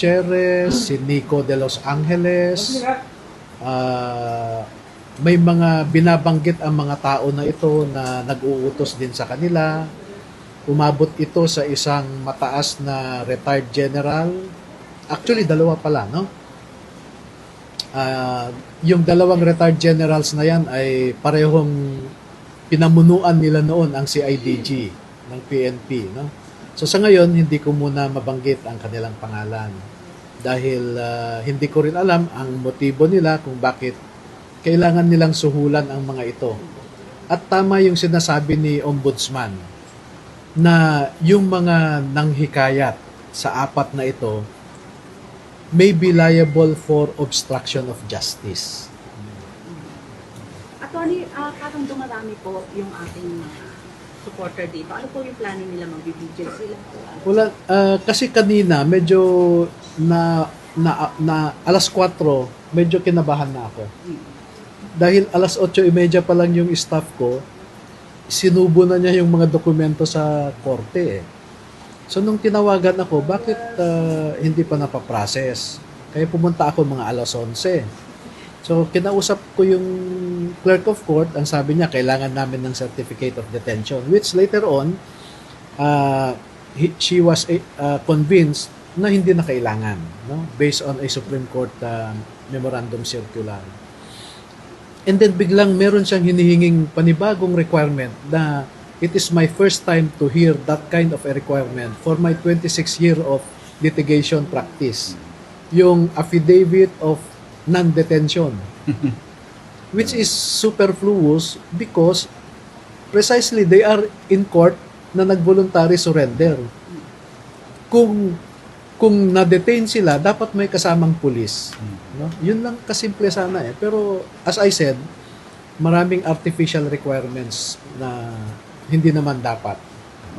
Gutierrez, si Nico de Los Angeles. May mga binabanggit ang mga tao na ito na nag-uutos din sa kanila. Umabot ito sa isang mataas na retired general. Actually, dalawa pala, no? Yung dalawang retired generals na yan ay parehong pinamunuan nila noon ang CIDG ng PNP, no? So sa ngayon, hindi ko muna mabanggit ang kanilang pangalan dahil hindi ko rin alam ang motibo nila kung bakit kailangan nilang suhulan ang mga ito. At tama yung sinasabi ni Ombudsman na yung mga nanghikayat sa apat na ito may be liable for obstruction of justice. Attorney, parang dumarami po yung ating supporter dito. Ano po yung plano nila? Magbibigil sila? Wala, kasi kanina medyo na alas 4, medyo kinabahan na ako. Dahil alas 8:30 pa lang yung staff ko, sinubo na niya yung mga dokumento sa korte eh. So nung tinawagan ako, bakit hindi pa napaprocess? Kaya pumunta ako mga alas 11. So kinausap ko yung clerk of court, ang sabi niya kailangan namin ng certificate of detention, which later on she was convinced na hindi na kailangan, no? Based on a Supreme Court memorandum circular. And then biglang meron siyang hinihinging panibagong requirement na it is my first time to hear that kind of a requirement for my 26 year of litigation practice. Yung affidavit of non-detention. Which is superfluous because precisely they are in court na nag-voluntary surrender. Kung na-detain sila, dapat may kasamang pulis. No? Yun lang kasimple sana eh. Pero as I said, maraming artificial requirements na hindi naman dapat.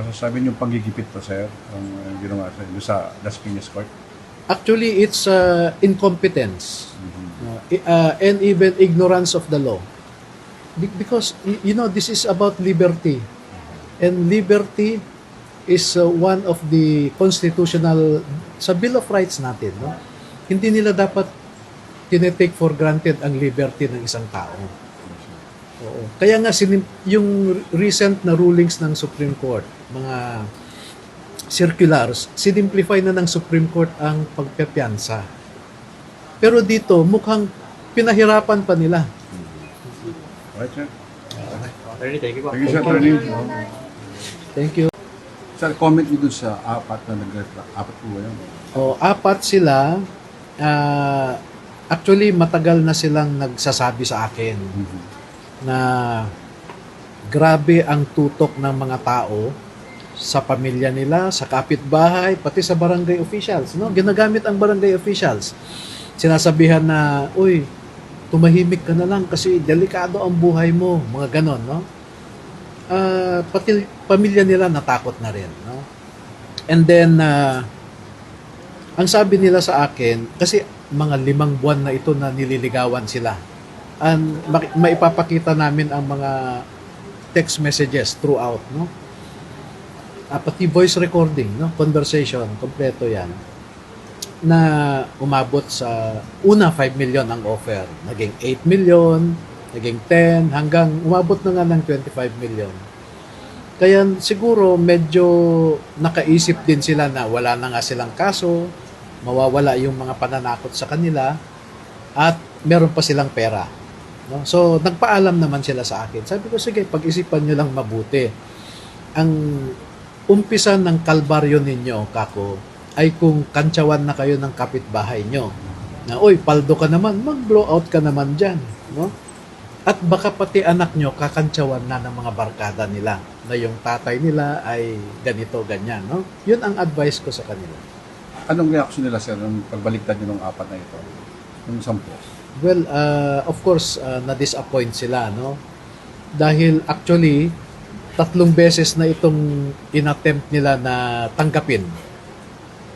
Masasabi niyo panggigipit to, sir, ang ginawa sa Las Piñas Court? Actually, it's incompetence and even ignorance of the law. Because, you know, this is about liberty. And liberty is one of the constitutional, sa Bill of Rights natin, no? Hindi nila dapat tinetake for granted ang liberty ng isang tao. Oo. Kaya nga yung recent na rulings ng Supreme Court, mga circulars, sinimplify na ng Supreme Court ang pagpepiansa. Pero dito, mukhang pinahirapan pa nila. Right, sir? Attorney, thank you po. Thank you, sir, attorney. Thank you. Sir, comment niyo dun sa apat na nag-reflect. Apat po ba yun? Apat sila. Actually, matagal na silang nagsasabi sa akin na grabe ang tutok ng mga tao sa pamilya nila, sa kapitbahay, pati sa barangay officials. No? Ginagamit ang barangay officials. Sinasabihan na, uy, tumahimik ka na lang kasi delikado ang buhay mo. Mga ganon, no? Pati pamilya nila natakot na rin, no? And then ang sabi nila sa akin, kasi mga 5 buwan na ito na nililigawan sila, and maipapakita namin ang mga text messages throughout, no? Pati voice recording, no? Conversation, kompleto yan, na umabot sa una 5 million ang offer, naging 8 million, naging 10, hanggang umabot na nga ng 25 million. Kaya siguro medyo nakaisip din sila na wala na nga silang kaso, mawawala yung mga pananakot sa kanila, at meron pa silang pera. No? So, nagpaalam naman sila sa akin. Sabi ko, sige, pag-isipan nyo lang mabuti. Ang umpisa ng kalbaryo ninyo, kako, ay kung kantsawan na kayo ng kapitbahay nyo. Na, oy, paldo ka naman, mag-blow out ka naman dyan. No? At baka pati anak nyo kakantsawan na ng mga barkada nila na yung tatay nila ay ganito, ganyan. No? Yun ang advice ko sa kanila. Anong reaction nila, sir, nung pagbaliktad niyo ng apat na ito? Yung 10? Well, of course, na-disappoint sila, no? Dahil actually, 3 beses na itong inattempt nila na tanggapin.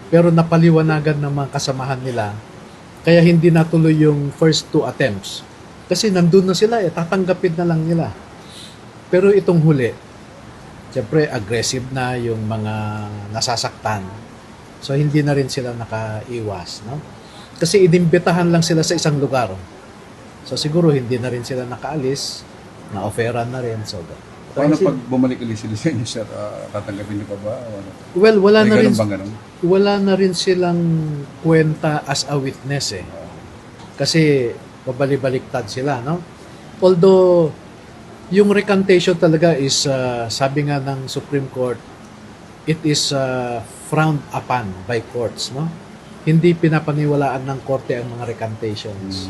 Pero napaliwanagan ng mga kasamahan nila, kaya hindi natuloy yung first 2 attempts. Kasi nandun na sila, tatanggapin na lang nila. Pero itong huli, siyempre aggressive na yung mga nasasaktan. So hindi na rin sila nakaiwas, no? Kasi inimbitahan lang sila sa isang lugar. So siguro hindi na rin sila nakaalis, na-offeran na rin. So Paano pag bumalik ulit sila sa inyo, sir? Tatanggapin niyo pa ba? O ano? well, wala May na rin ganun bang ganun? wala na rin silang kwenta as a witness eh. Kasi babalik-baliktad sila, no? Although yung recantation talaga is sabi nga ng Supreme Court, it is frowned upon by courts, no? Hindi pinapaniwalaan ng korte ang mga recantations.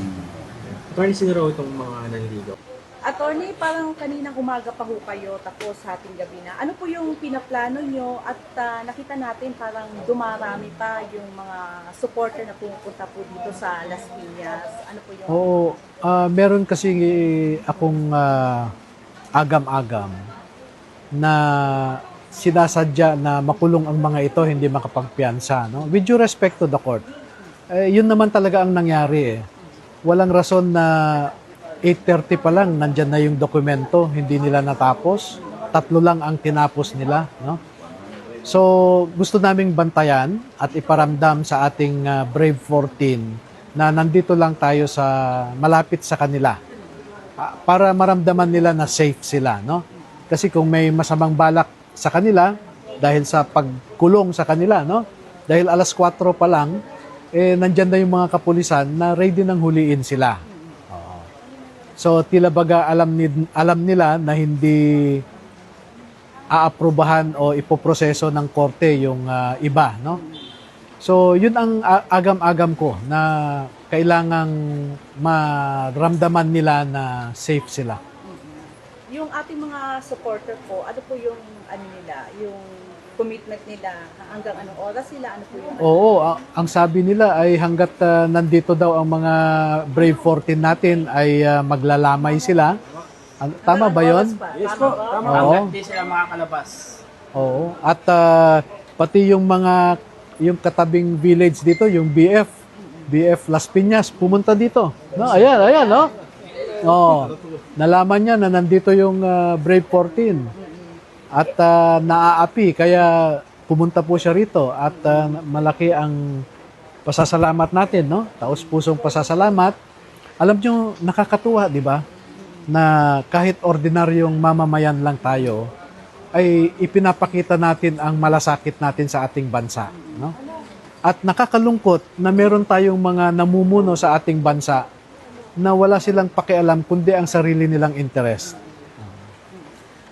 Attorney, sino raw itong mga naniligaw? Attorney, parang kaninang umaga pa ho kayo, tapos hating gabi na. Ano po yung pinaplano nyo? At nakita natin parang dumarami pa yung mga supporter na pumupunta po dito sa Las Piñas. Ano po yung... Oo, meron kasi akong agam-agam na sinasadya na makulong ang mga ito, hindi makapagpiyansa, no? With due respect to the court. Yun naman talaga ang nangyari eh. Walang rason na 8:30 pa lang nandyan na yung dokumento, hindi nila natapos. 3 lang ang tinapos nila, no? So, gusto naming bantayan at iparamdam sa ating Brave 14 na nandito lang tayo sa malapit sa kanila para maramdaman nila na safe sila, no? Kasi kung may masamang balak sa kanila dahil sa pagkulong sa kanila, no? Dahil alas 4 pa lang nandyan na yung mga kapulisan na ready nang huliin sila. Oo. So tila baga alam nila na hindi aaprubahan o ipoproseso ng korte yung iba, no? So yun ang agam-agam ko na kailangang maramdaman nila na safe sila. Yung ating mga supporter po, ano po yung ano nila, yung commitment nila, hanggang anong oras sila, ano po yung... Oo, ang sabi nila ay hanggat nandito daw ang mga Brave 14 natin ay maglalamay sila. Tama ba yon? Yes po, tama. Oo. Hanggang di sila makakalabas. Oo. At pati yung katabing village dito, yung BF Las Piñas, pumunta dito. No, ayan, no? Oh, nalaman niya na nandito yung Brave 14 at naaapi kaya pumunta po siya rito at malaki ang pasasalamat natin, no? Taos-pusong pasasalamat. Alam niyo, nakakatuwa, di ba? Na kahit ordinaryong mamamayan lang tayo, ay ipinapakita natin ang malasakit natin sa ating bansa, no? At nakakalungkot na meron tayong mga namumuno sa ating bansa na wala silang pakialam kundi ang sarili nilang interest.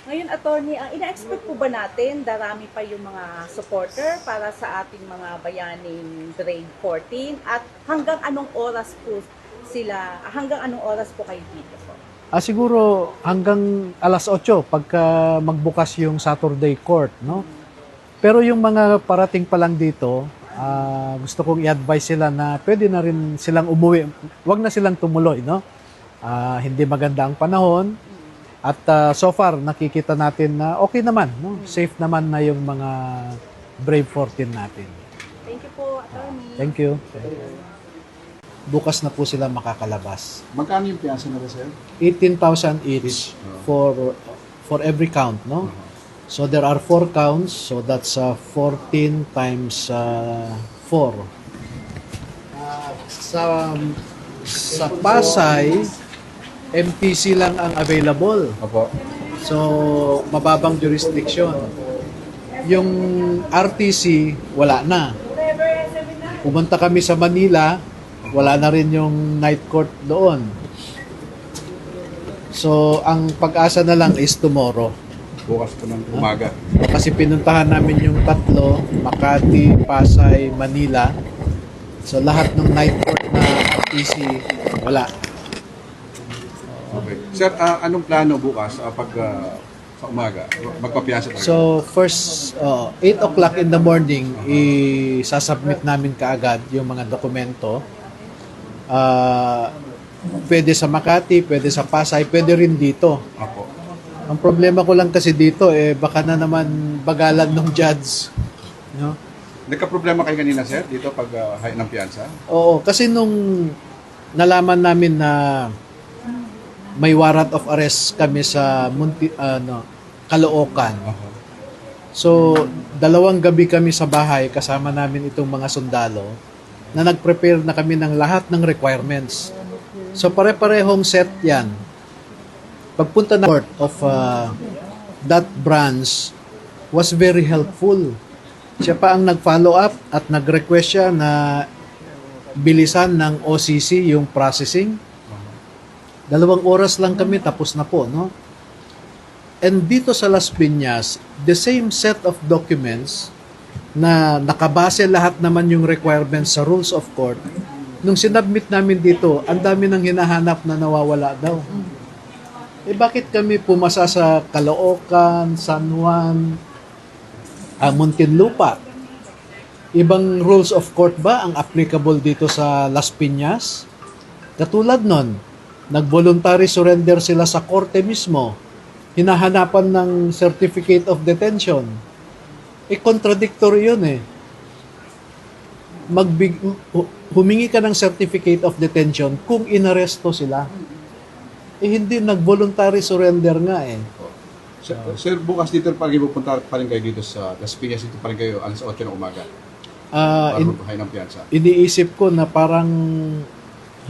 Ngayon, attorney, ang ina-expect po ba natin, darami pa yung mga supporter para sa ating mga bayaning Brave 14? At hanggang anong oras po kayo dito po? Siguro hanggang alas 8 pagka magbukas yung Saturday court, no? Pero yung mga parating pa lang dito, gusto kong i-advise sila na pwede na rin silang umuwi. Huwag na silang tumuloy, no? Hindi maganda ang panahon. At so far, nakikita natin na okay naman, no? Safe naman na yung mga Brave 14 natin. Thank you po, attorney. Thank you. Bukas na po sila makakalabas. Magkano yung piyansa nila, sir? 18,000 each for every count, no? So there are 4 counts, so that's 14 times 4. Sa Pasay, MPC lang ang available. Opo. So mababang jurisdiction. Yung RTC wala na. Pumunta kami sa Manila, wala na rin yung night court doon. So ang pag-asa na lang is tomorrow. Bukas po ng umaga. Kasi pinuntahan namin yung 3, Makati, Pasay, Manila. So lahat ng night court na RTC, wala. Okay. Sir, anong plano bukas pag sa umaga? Magpapiyansa talaga? So first, 8 o'clock in the morning, isasubmit namin kaagad yung mga dokumento. Pwede sa Makati, pwede sa Pasay, pwede rin dito. Opo. Ang problema ko lang kasi dito, baka na naman bagalan ng judge. No? Nagka-problema kayo kanina, sir, dito pag high ng piyansa? Oo, kasi nung nalaman namin na may warrant of arrest kami sa Caloocan. Opo. So, 2 gabi kami sa bahay kasama namin itong mga sundalo na nag-prepare na kami ng lahat ng requirements. So, pare-parehong set yan. Pagpunta na court of that branch was very helpful. Siya pa ang nag-follow up at nag-request siya na bilisan ng OCC yung processing. 2 oras lang kami, tapos na po, no? And dito sa Las Piñas, the same set of documents na nakabase lahat naman yung requirements sa rules of court, nung sinubmit namin dito, ang dami nang hinahanap na nawawala daw. Eh bakit kami pumasa sa Caloocan, San Juan, Muntinlupa? Ibang rules of court ba ang applicable dito sa Las Piñas? Katulad nun, nag-voluntary surrender sila sa korte mismo, hinahanapan ng certificate of detention. Eh, contradictory yun eh. Humingi ka ng certificate of detention kung inaresto sila. Eh, hindi nag-voluntary surrender nga eh. Sir, bukas dito pa rin pupunta pa rin kayo dito sa Las Piñas, dito pa rin kayo alas 8 ng umaga. Para magpahay ng piyansa. Iniisip ko na parang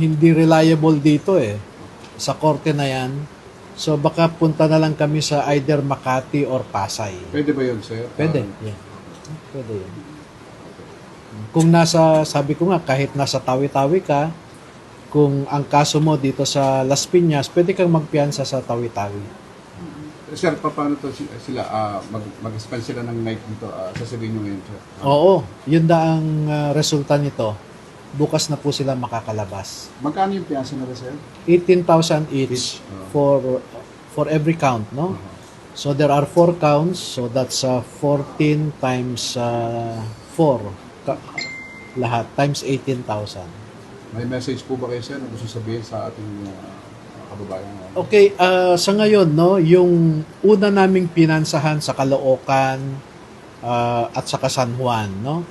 hindi reliable dito eh. Sa korte na yan. So baka punta na lang kami sa either Makati or Pasay. Pwede ba yun, sir? Pwede. Yeah. Pwede yun. Kung sabi ko nga, kahit nasa Tawi-Tawi ka, kung ang kaso mo dito sa Las Piñas, pwede kang magpiyansa sa Tawi-Tawi. Sir, paano to sila? Mag-spend sila ng night dito? Sasabihin nyo ngayon, sir. Oo, yun da ang resulta nito. Bukas na po sila makakalabas. Magkano yung piyansa na ba, sir? 18,000 each for every count, no? So there are 4 counts, so that's 14 times 4 lahat times 18,000. May message po ba kayo, sir, na gusto sabihin sa ating kababayan? Okay, sa ngayon, no, yung una naming pinansahan sa Caloocan at sa San Juan, no?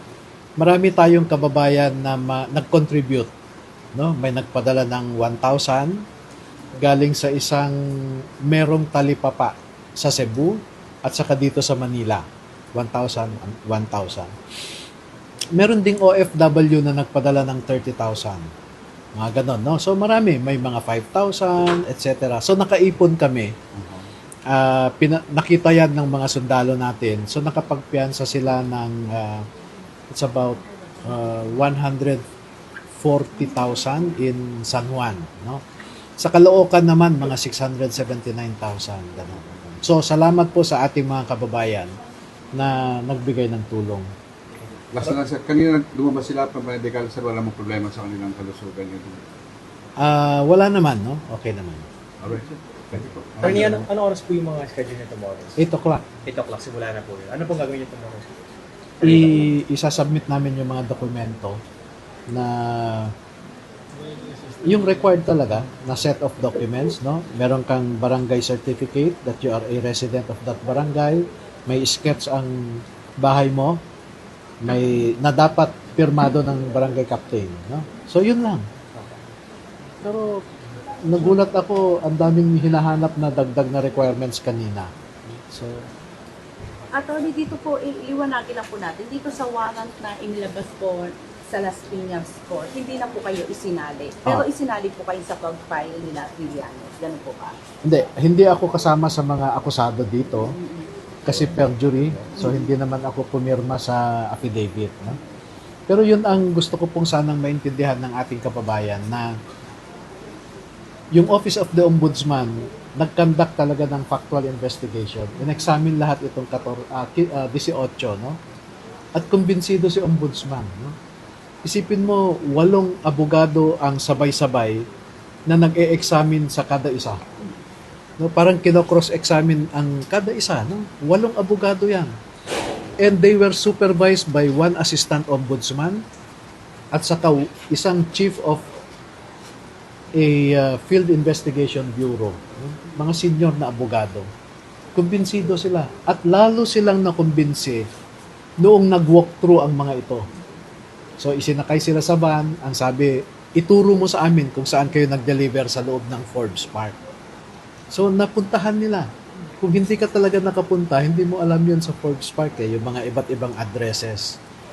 Marami tayong kababayan na nag-contribute, no? May nagpadala ng 1,000 galing sa isang merong talipapa sa Cebu at saka dito sa Manila. 1,000. Meron ding OFW na nagpadala ng 30,000. Mga ganon, no? So marami, may mga 5,000, etc. So nakaipon kami. Nakita yan ng mga sundalo natin. So nakapagpiyansa sila ng it's about 140,000 in San Juan, no? Sa Caloocan naman mga 679,000 ganun. So salamat po sa ating mga kababayan na nagbigay ng tulong. Last na lang, sir. Kanina lumabas sila pa medical, sir, wala mong problema sa kanilang kalusugan yun. Wala naman, no? Okay naman. Alright, sir. Thank you po. Attorney, ano oras po yung mga schedule niyo tomorrow? 8 o'clock. 8 o'clock, simula na po yun. Ano pong gagawin niyo tomorrow? Isasubmit namin yung mga dokumento na yung required talaga na set of documents, no? Meron kang barangay certificate that you are a resident of that barangay, may sketch ang bahay mo, may na dapat pirmado ng barangay captain, no? So yun lang. Pero nagulat ako, ang daming hinahanap na dagdag na requirements kanina. So Attorney, dito po, iliwanagin lang po natin, dito sa warrant na inilabas po sa Las Piñas Court, hindi na po kayo isinali. Pero isinali po kayo sa pag-file nila Trillanes. Ganun po ba? hindi ako kasama sa mga akusado dito kasi perjury, so hindi naman ako pumirma sa affidavit, no? Pero yun ang gusto ko pong sanang maintindihan ng ating kababayan na yung Office of the Ombudsman nag-conduct talaga ng factual investigation. In-examine lahat itong 18, no? At kumbinsido si Ombudsman, no? Isipin mo, 8 abogado ang sabay-sabay na nag-e-examine sa kada isa. No, parang kino-cross-examine ang kada isa, no? 8 abogado 'yan. And they were supervised by 1 assistant ombudsman at saka isang chief of a field investigation bureau, no? Mga senior na abogado. Kumbinsido sila at lalo silang nakumbinsi noong nag-walk through ang mga ito. So isinakay sila sa van, ang sabi, ituro mo sa amin kung saan kayo nag-deliver sa loob ng Forbes Park. So napuntahan nila. kung hindi ka talaga nakapunta, hindi mo alam yun sa Forbes Park yung mga iba't ibang addresses.